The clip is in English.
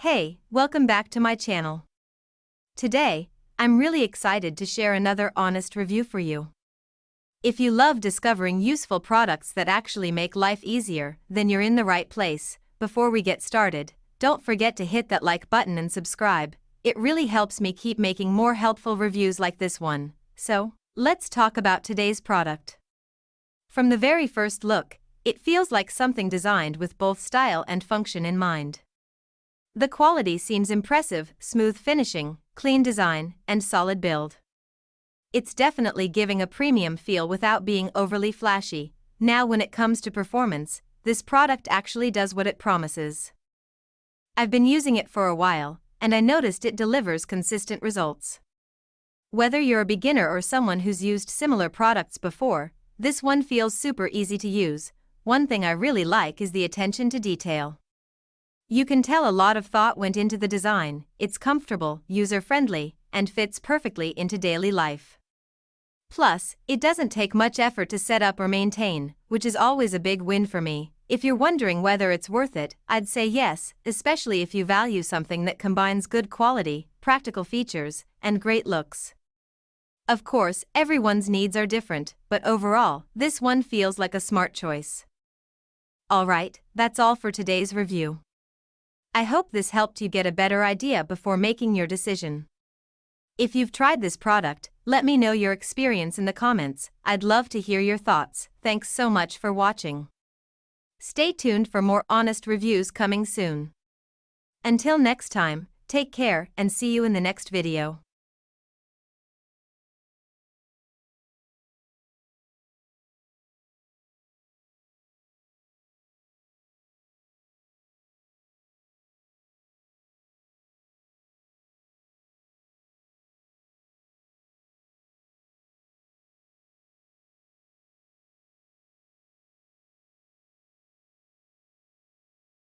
Hey, welcome back to my channel. Today, I'm really excited to share another honest review for you. If you love discovering useful products that actually make life easier, then you're in the right place. Before we get started, don't forget to hit that like button and subscribe. It really helps me keep making more helpful reviews like this one. So, let's talk about today's product. From the very first look, it feels like something designed with both style and function in mind. The quality seems impressive: smooth finishing, clean design, and solid build. It's definitely giving a premium feel without being overly flashy. Now, when it comes to performance, this product actually does what it promises. I've been using it for a while, and I noticed it delivers consistent results. Whether you're a beginner or someone who's used similar products before, this one feels super easy to use. One thing I really like is the attention to detail. You can tell a lot of thought went into the design. It's comfortable, user-friendly, and fits perfectly into daily life. Plus, it doesn't take much effort to set up or maintain, which is always a big win for me. If you're wondering whether it's worth it, I'd say yes, especially if you value something that combines good quality, practical features, and great looks. Of course, everyone's needs are different, but overall, this one feels like a smart choice. Alright, that's all for today's review. I hope this helped you get a better idea before making your decision. If you've tried this product, let me know your experience in the comments. I'd love to hear your thoughts. Thanks so much for watching. Stay tuned for more honest reviews coming soon. Until next time, take care and see you in the next video.